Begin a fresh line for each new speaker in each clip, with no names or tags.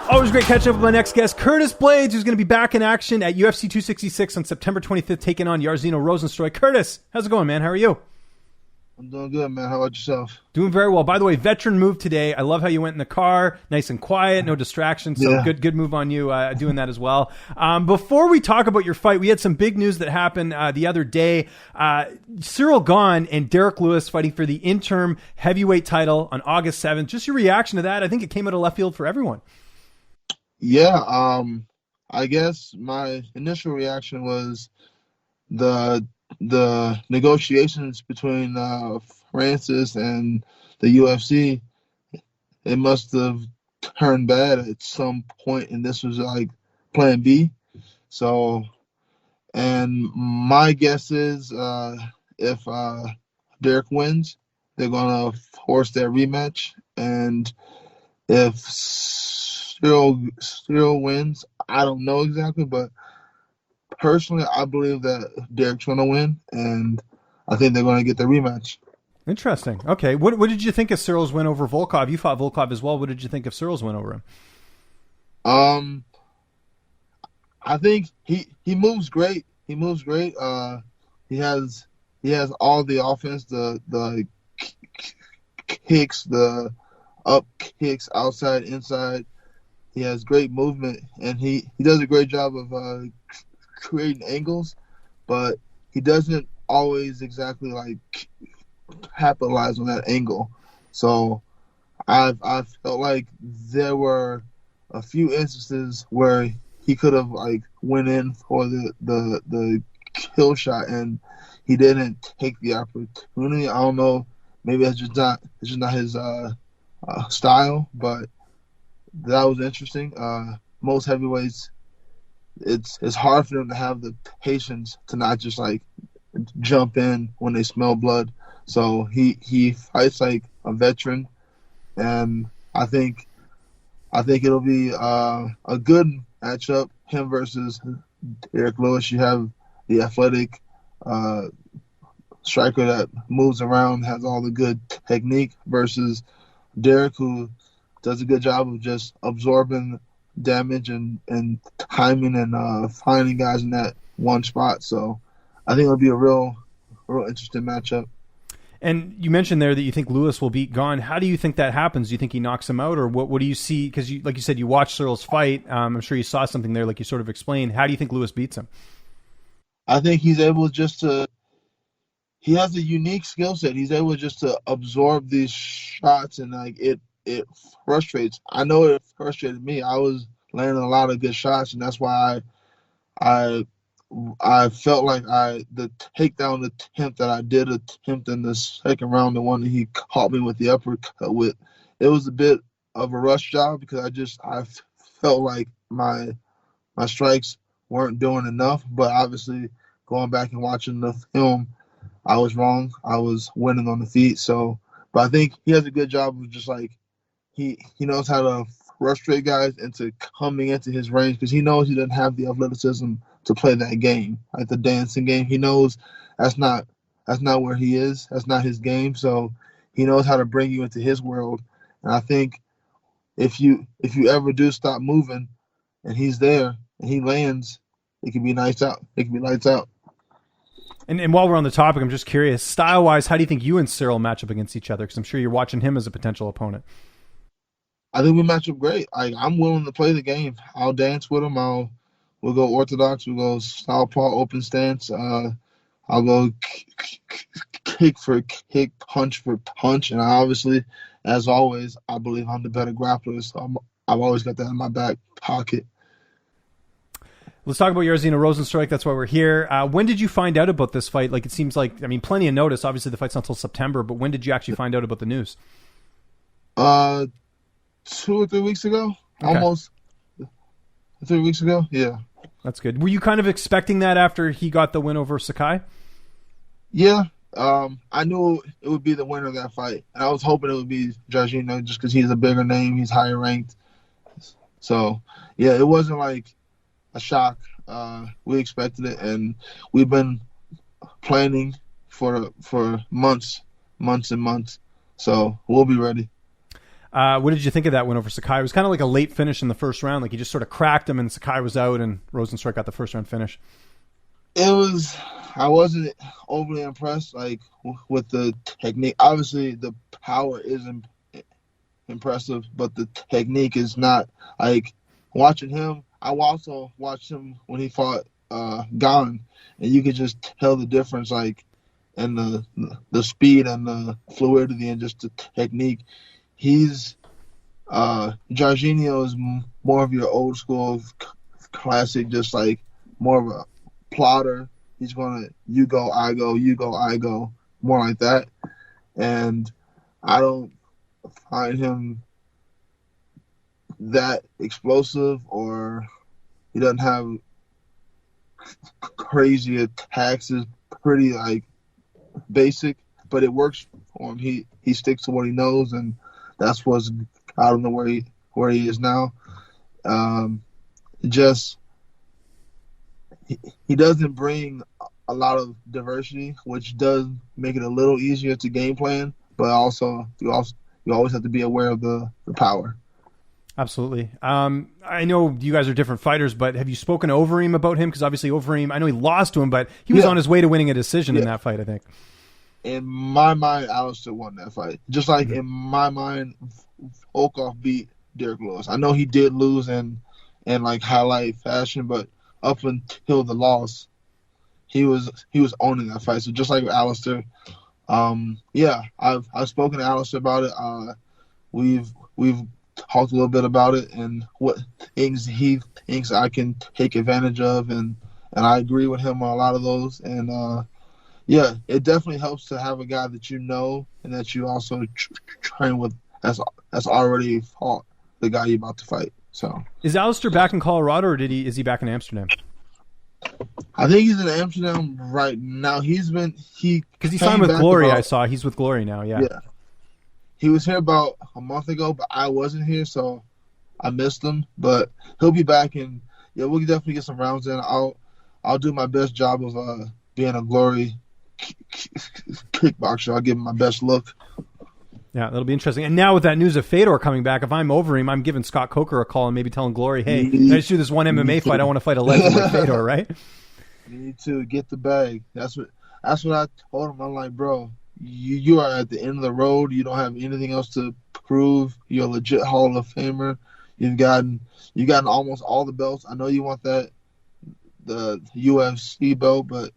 Always great catching up with my next guest, Curtis Blaydes, who's going to be back in action at UFC 266 on September 25th, taking on Jairzinho Rozenstruik. Curtis, how's it going, man? How are you?
I'm doing good, man. How about yourself?
Doing very well. By the way, veteran move today. I love how you went in the car, nice and quiet, no distractions. So good move on you doing that as well. Before we talk about your fight, we had some big news that happened the other day. Ciryl Gane and Derrick Lewis fighting for the interim heavyweight title on August 7th. Just your reaction to that. I think it came out of left field for everyone.
Yeah, I guess my initial reaction was the negotiations between Francis and the UFC. It must have turned bad at some point, and this was like plan B. So, and my guess is if Derrick wins, they're going to force their rematch. And if Ciryl wins, I don't know exactly, but personally, I believe that Derrick's going to win, and I think they're going to get the rematch.
Interesting. Okay. What did you think of Cyryl's win over Volkov? You fought Volkov as well. What did you think of Cyryl's win over him?
I think he moves great. He moves great. He has all the offense, the kicks, the up kicks, outside, inside. He has great movement, and he does a great job of creating angles, but he doesn't always exactly like capitalize on that angle. So I felt like there were a few instances where he could have like went in for the kill shot, and he didn't take the opportunity. I don't know, maybe it's just not his style, but that was interesting. Most heavyweights, it's hard for them to have the patience to not just like jump in when they smell blood. So he fights like a veteran, and I think it'll be a good matchup. Him versus Derrick Lewis. You have the athletic striker that moves around, has all the good technique, versus Derrick, who does a good job of just absorbing damage and timing and finding guys in that one spot. So I think it'll be a real interesting matchup.
And you mentioned there that you think Lewis will beat Gane. How do you think that happens? Do you think he knocks him out, or what do you see? Because like you said, you watched Cyryl's fight. I'm sure you saw something there, like you sort of explained. How do you think Lewis beats him?
I think he's able just to. He has a unique skill set. He's able just to absorb these shots, and like it frustrates. I know it frustrated me. I was landing a lot of good shots, and that's why I felt like the takedown attempt that I did attempt in the second round, the one that he caught me with the uppercut with, it was a bit of a rush job because I felt like my strikes weren't doing enough. But obviously, going back and watching the film, I was wrong. I was winning on the feet. So, but I think he has a good job of just like he knows how to frustrate guys into coming into his range, because he knows he doesn't have the athleticism to play that game, like the dancing game. He knows that's not where he is. That's not his game. So he knows how to bring you into his world. And I think if you ever do stop moving and he's there and he lands, it could be nice out. It could be lights out.
And while we're on the topic, I'm just curious, style-wise, how do you think you and Ciryl match up against each other? Because I'm sure you're watching him as a potential opponent.
I think we match up great. I'm willing to play the game. I'll dance with him. We'll go orthodox. We'll go southpaw, open stance. I'll go kick for kick, punch for punch. And obviously, as always, I believe I'm the better grappler. So I've always got that in my back pocket.
Let's talk about Jairzinho Rozenstruik. That's why we're here. When did you find out about this fight? Like, it seems like, I mean, plenty of notice. Obviously, the fight's not until September, but when did you actually find out about the news?
2 or 3 weeks ago.
Okay.
Almost 3 weeks ago. Yeah.
That's good. Were you kind of expecting that after he got the win over Sakai?
Yeah. I knew it would be the winner of that fight. And I was hoping it would be Jairzinho just because he's a bigger name. He's higher ranked. So, yeah, it wasn't like a shock. We expected it, and we've been planning for months and months. So we'll be ready.
What did you think of that win over Sakai? It was kind of like a late finish in the first round. Like he just sort of cracked him and Sakai was out and Rozenstruik got the first round finish.
I wasn't overly impressed like with the technique. Obviously the power is impressive, but the technique is not. Like watching him, I also watched him when he fought Gane, and you could just tell the difference, like in the speed and the fluidity and just the technique. Jairzinho is more of your old school classic, just like more of a plotter. He's gonna you go, I go, more like that. And I don't find him that explosive, or he doesn't have crazy attacks. Is pretty like basic, but it works for him. He sticks to what he knows, and that's what's got him to where he is now. He doesn't bring a lot of diversity, which does make it a little easier to game plan, but also you always have to be aware of the power.
Absolutely. I know you guys are different fighters, but have you spoken to Overeem about him? Because obviously Overeem, I know he lost to him, but he was on his way to winning a decision in that fight, I think.
In my mind, Alistair won that fight. Just like in my mind, Volkov beat Derrick Lewis. I know he did lose in like highlight fashion, but up until the loss, he was owning that fight. So just like with Alistair, I've spoken to Alistair about it. We've talked a little bit about it and what things he thinks I can take advantage of, and I agree with him on a lot of those. And it definitely helps to have a guy that you know and that you also train with that's already fought the guy you're about to fight. So
is Alistair back in Colorado, or is he back in Amsterdam?
I think he's in Amsterdam right now. Because
he signed with Glory. I saw he's with Glory now. Yeah.
He was here about a month ago, but I wasn't here, so I missed him. But he'll be back, and we'll definitely get some rounds in. I'll do my best job of being a Glory kickboxer. I'll give him my best look.
Yeah, that'll be interesting. And now with that news of Fedor coming back, if I'm Overeem, I'm giving Scott Coker a call and maybe telling Glory, hey, can I just do this one MMA fight? I want to fight a legend like Fedor, right?
You need to get the bag. That's what I told him. I'm like, bro, you are at the end of the road. You don't have anything else to prove. You're a legit Hall of Famer. You've gotten almost all the belts. I know you want the UFC belt, but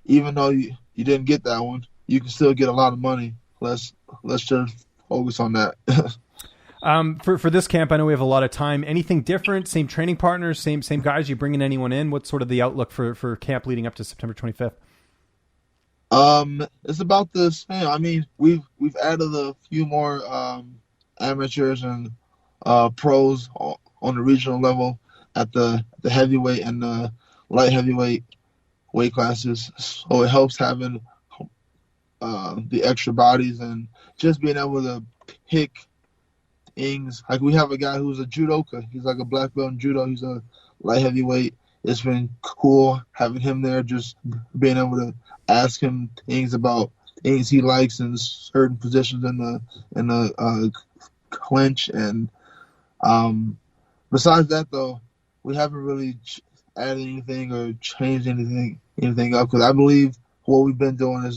even though you didn't get that one, you can still get a lot of money. Let's just focus on that.
For this camp, I know we have a lot of time. Anything different? Same training partners? Same guys? You bringing anyone in? What's sort of the outlook for camp leading up to September 25th?
It's about the same. I mean, we've added a few more amateurs and pros on the regional level at the heavyweight and the light heavyweight weight classes. So it helps having the extra bodies and just being able to pick things. Like we have a guy who's a judoka. He's like a black belt in judo. He's a light heavyweight. It's been cool having him there, just being able to ask him things about things he likes in certain positions in the clinch. And besides that, though, we haven't really added anything or changed anything up, because I believe what we've been doing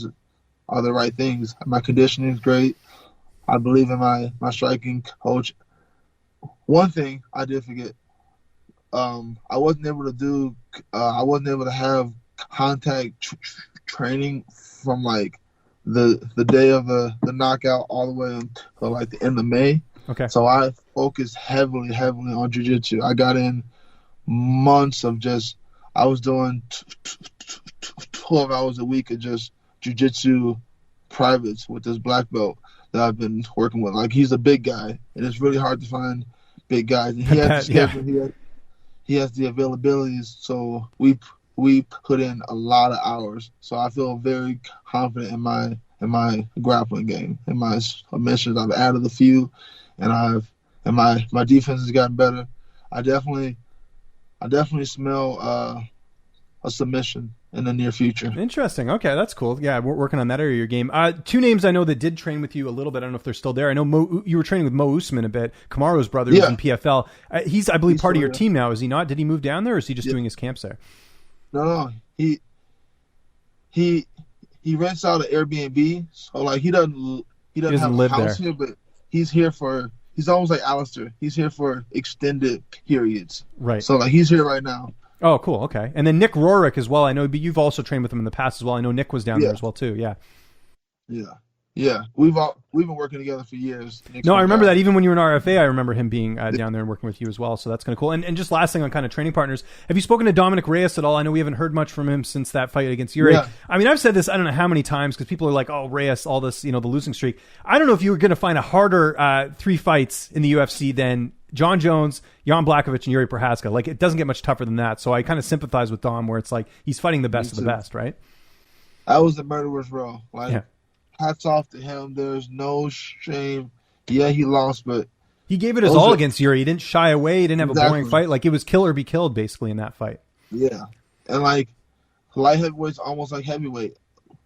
are the right things. My conditioning is great. I believe in my striking coach. One thing I did forget, I wasn't able to have contact training from like the day of the knockout all the way until like the end of May.
Okay.
So I focused heavily on jiu-jitsu. I got in months of I was doing 12 hours a week of just jiu-jitsu privates with this black belt that I've been working with. Like, he's a big guy, and it's really hard to find big guys. And he has the schedule, he has the availabilities, so we put in a lot of hours. So I feel very confident in my grappling game. In my submissions, I've added a few, and my defense has gotten better. I definitely smell a submission in the near future.
Interesting. Okay, that's cool. Yeah, we're working on that area of your game. Two names I know that did train with you a little bit. I don't know if they're still there. I know you were training with Mo Usman a bit. Kamaru's brother who's in PFL. He's, I believe, part of your team now. Is he not? Did he move down there, or is he just doing his camps there?
No. He rents out an Airbnb, so like he doesn't have a house here, but he's here for. He's almost like Alistair. He's here for extended periods.
Right.
So like he's here right now.
Oh, cool. Okay. And then Nick Rorick as well. I know, but you've also trained with him in the past as well. I know Nick was down there as well too. Yeah.
Yeah. We've been working together for years.
No, I remember that. Even when you were in RFA, I remember him being down there and working with you as well. So that's kind of cool. And just last thing on kind of training partners, have you spoken to Dominic Reyes at all? I know we haven't heard much from him since that fight against Ciryl. Yeah. I mean, I've said this, I don't know how many times, because people are like, oh, Reyes, all this, the losing streak. I don't know if you were going to find a harder 3 fights in the UFC than John Jones, Jan Blachowicz, and Yuri Prohaska. Like, it doesn't get much tougher than that. So I kind of sympathize with Dom, where it's like he's fighting the best of the best, right?
That was the murderer's row. Hats off to him. There's no shame. Yeah, he lost, but
he gave it his all against Yuri. He didn't shy away. He didn't have a boring fight. Like, it was kill or be killed, basically, in that fight.
Yeah. And, like, light heavyweight's almost like heavyweight.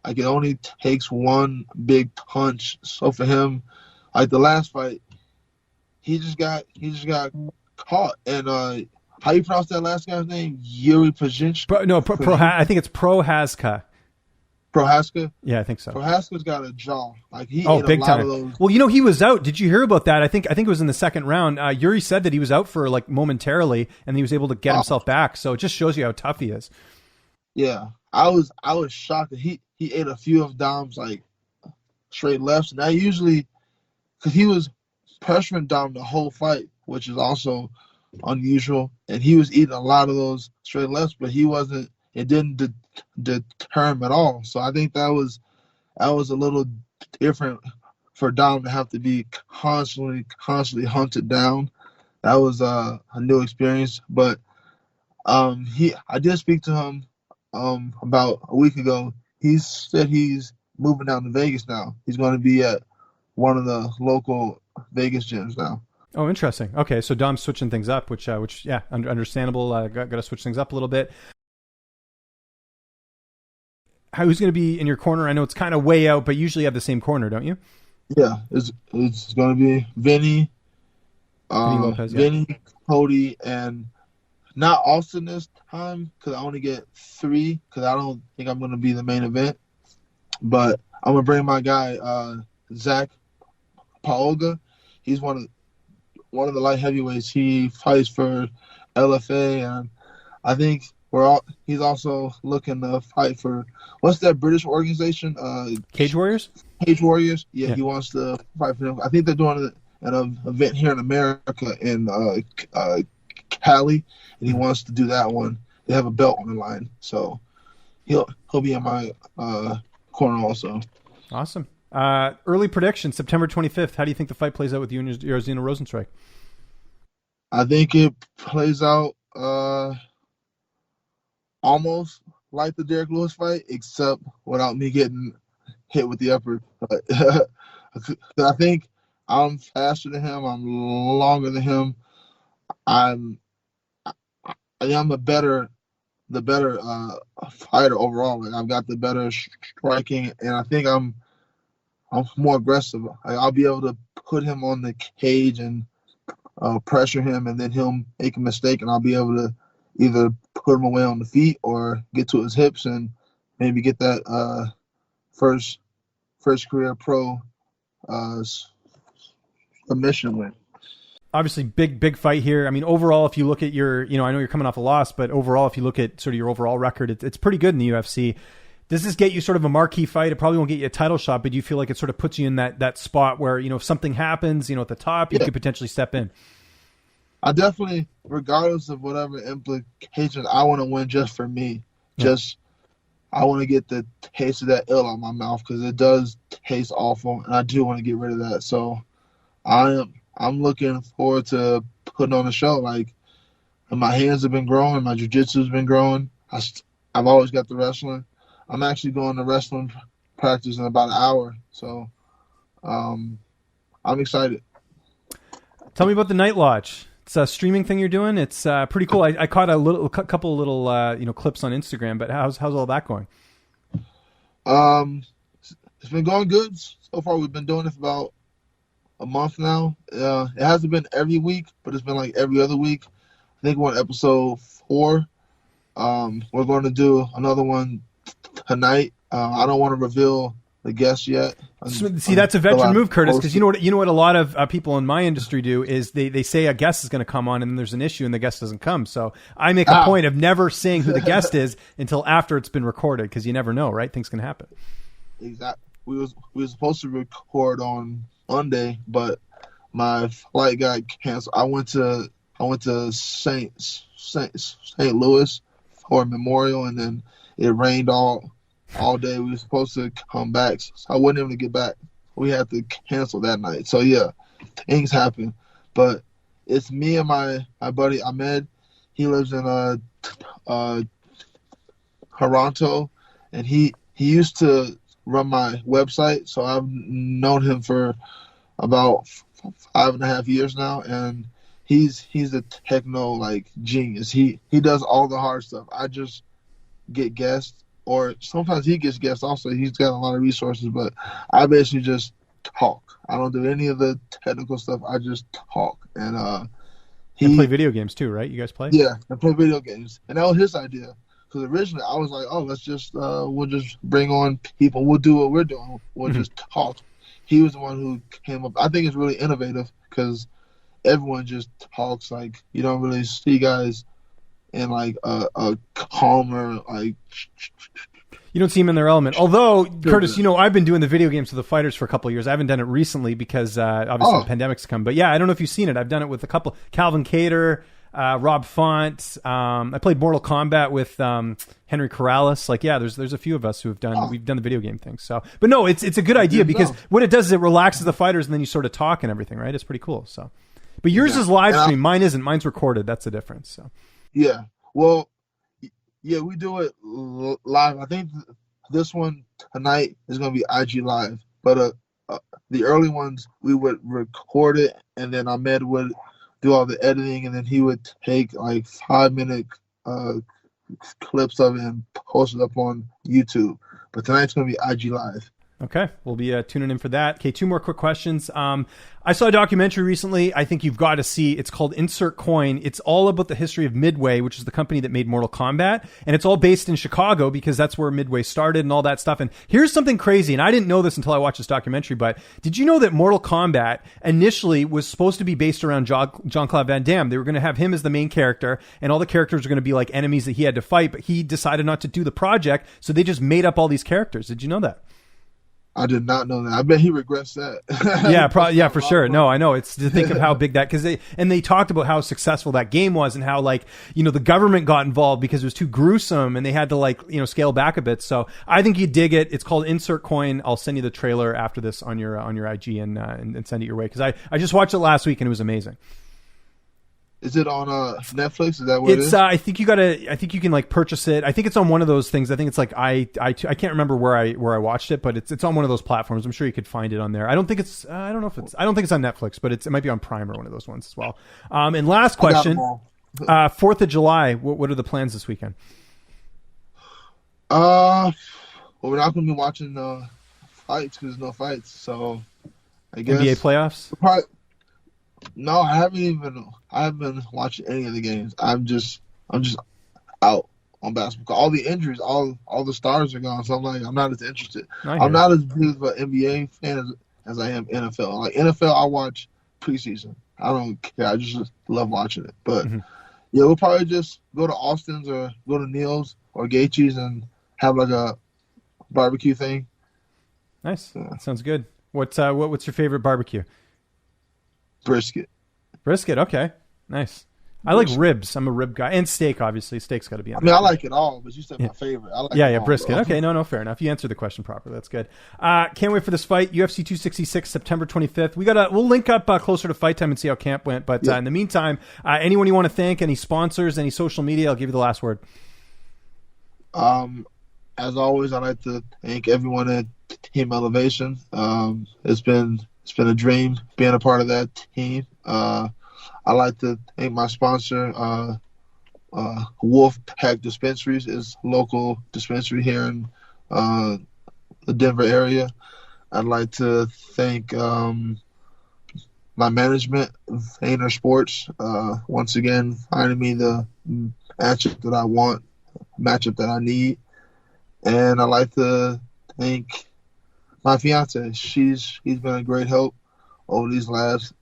Like, it only takes one big punch. So, for him, like, the last fight, he just got caught. And how you pronounce that last guy's name? Yuri Prohaska?
I think it's Prohaska.
Prohaska?
Yeah, I think so.
Prohaska's got a jaw. Like, he
ate
big
a lot
time. Of those.
Well, he was out. Did you hear about that? I think it was in the second round. Yuri said that he was out for like momentarily, and he was able to get himself back. So it just shows you how tough he is.
Yeah, I was shocked that he ate a few of Dom's like straight lefts, and I usually, because he was pressuring Dom the whole fight, which is also unusual, and he was eating a lot of those straight lefts, but he wasn't. It didn't deter him at all. So I think that was a little different for Dom to have to be constantly hunted down. That was a new experience. But I did speak to him about a week ago. He said he's moving down to Vegas now. He's going to be at one of the local Vegas gyms now.
Oh, interesting. Okay, so Dom's switching things up, which yeah, understandable. Got to switch things up a little bit. Who's going to be in your corner? I know it's kind of way out, but usually you have the same corner, don't you?
Yeah, it's going to be Vinny
Lopez,
Vinny, Cody, and not Austin this time because I only get 3 because I don't think I'm going to be the main event. But I'm going to bring my guy, Zach Paoga. He's one of the light heavyweights. He fights for LFA, and I think he's also looking to fight for what's that British organization?
Cage Warriors.
Cage Warriors. Yeah, he wants to fight for them. I think they're doing an event here in America in Cali, and he wants to do that one. They have a belt on the line, so he'll be in my corner also.
Awesome. Early prediction, September 25th. How do you think the fight plays out with you and Jairzinho Rozenstruik?
I think it plays out almost like the Derrick Lewis fight, except without me getting hit with the upper. I think I'm faster than him. I'm longer than him. I am the better fighter overall. Like, I've got the better striking, and I think I'm more aggressive. I'll be able to put him on the cage and pressure him, and then he'll make a mistake, and I'll be able to either put him away on the feet or get to his hips and maybe get that first career pro submission win.
Obviously, big fight here. I mean, overall, if you look at your, I know you're coming off a loss, but overall, if you look at sort of your overall record, it's pretty good in the UFC. Does this get you sort of a marquee fight? It probably won't get you a title shot, but do you feel like it sort of puts you in that spot where, if something happens, at the top, you could potentially step in?
I definitely, regardless of whatever implications, I want to win just for me. I want to get the taste of that ill out of my mouth because it does taste awful, and I do want to get rid of that. So I'm looking forward to putting on a show. Like, my hands have been growing, my jiu-jitsu has been growing. I've always got the wrestling. I'm actually going to wrestling practice in about an hour, so I'm excited.
Tell me about the Night Lodge. streaming thing you're doing? It's pretty cool. I caught a couple of little clips on Instagram, but how's all that going?
It's been going good so far. We've been doing it for about a month now. It hasn't been every week, but it's been like every other week. I think we're on episode 4. We're going to do another one tonight. I don't want to reveal the guest yet.
See, that's a veteran move, Curtis, because you know what a lot of people in my industry do is they say a guest is going to come on and then there's an issue and the guest doesn't come. So I make a point of never saying who the guest is until after it's been recorded, because you never know, right? Things can happen.
Exactly. We were supposed to record on Monday, but my flight got canceled. I went to St. Louis for a memorial, and then it rained all day. We were supposed to come back, so I wasn't able to get back. We had to cancel that night. So yeah, things happen. But it's me and my buddy Ahmed. He lives in Toronto, and he used to run my website, so I've known him for about 5.5 years now, and he's a techno genius. He does all the hard stuff. I just get guests, or sometimes he gets guests also. He's got a lot of resources, but I basically just talk. I don't do any of the technical stuff. I just talk. And
he play video games too, right? You guys play?
Yeah, I play video games, and that was his idea. Because originally I was like, oh, let's just we'll just bring on people. We'll do what we're doing. We'll just talk. He was the one who came up. I think it's really innovative because everyone just talks. Like, you don't really see guys in a calmer
You don't see them in their element. Although, Curtis, I've been doing the video games with the fighters for a couple of years. I haven't done it recently because obviously the pandemic's come. But yeah, I don't know if you've seen it. I've done it with a couple. Calvin Cater, Rob Font. I played Mortal Kombat with Henry Corrales. There's a few of us who have we've done the video game thing. So, but no, it's a good idea because what it does is it relaxes the fighters and then you sort of talk and everything, right? It's pretty cool. So, but yours is live stream. Mine isn't. Mine's recorded. That's the difference. So,
yeah. Well, yeah, we do it live. I think this one tonight is going to be IG live, but the early ones we would record it and then Ahmed would do all the editing, and then he would take 5-minute clips of it and post it up on YouTube. But tonight's going to be IG Live.
Okay, we'll be tuning in for that. Okay, 2 more quick questions. I saw a documentary recently. I think you've got to see. It's called Insert Coin. It's all about the history of Midway, which is the company that made Mortal Kombat. And it's all based in Chicago because that's where Midway started and all that stuff. And here's something crazy, and I didn't know this until I watched this documentary, but did you know that Mortal Kombat initially was supposed to be based around Jean-Claude Van Damme? They were going to have him as the main character, and all the characters were going to be like enemies that he had to fight, but he decided not to do the project, so they just made up all these characters. Did you know that?
I did not know that. I bet he regrets that.
Yeah, for sure. No, I know. It's to think of how big that, because they talked about how successful that game was and how the government got involved because it was too gruesome and they had to scale back a bit. So I think you dig it. It's called Insert Coin. I'll send you the trailer after this on your IG and send it your way, because I just watched it last week and it was amazing.
Is it on Netflix? Is that what it is?
I think you can purchase it. I think it's on one of those things. I think it's I can't remember where I watched it, but it's on one of those platforms. I'm sure you could find it on there. I don't think it's on Netflix, but it might be on Prime or one of those ones as well. And last question, 4th of July. What are the plans this weekend?
Well, we're not going to be watching fights because there's no fights. So I guess
NBA playoffs.
No, I haven't been watching any of the games. I'm just out on basketball. All the injuries, all the stars are gone. So I'm not as interested. I'm not as big of an NBA fan as I am NFL. NFL, I watch preseason. I don't care. I just love watching it. But yeah, we'll probably just go to Austin's or go to Neil's or Gaethje's and have a barbecue thing.
Nice. That sounds good. What's your favorite barbecue?
Brisket.
Okay. Nice. I like ribs. I'm a rib guy. And steak, obviously. Steak's got to be on.
I like it all, but you said my favorite. I like
brisket.
Bro.
Okay, no, fair enough. You answered the question properly. That's good. Can't wait for this fight. UFC 266, September 25th. We'll link up closer to fight time and see how camp went. But in the meantime, anyone you want to thank, any sponsors, any social media, I'll give you the last word.
As always, I'd like to thank everyone at Team Elevation. It's been a dream being a part of that team. I like to thank my sponsor, Wolfpack Dispensaries, is a local dispensary here in the Denver area. I'd like to thank my management, Vayner Sports, once again finding me the matchup that I want, matchup that I need. And I'd like to thank my fiance. He's been a great help over these last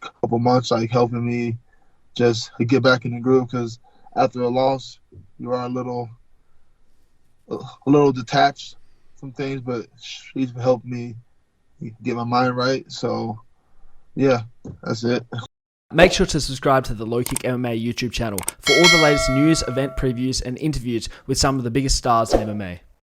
couple months, like helping me just get back in the groove, because after a loss, you are a little detached from things, but she's helped me get my mind right. So, yeah, that's it.
Make sure to subscribe to the LowKick MMA YouTube channel for all the latest news, event previews, and interviews with some of the biggest stars in MMA.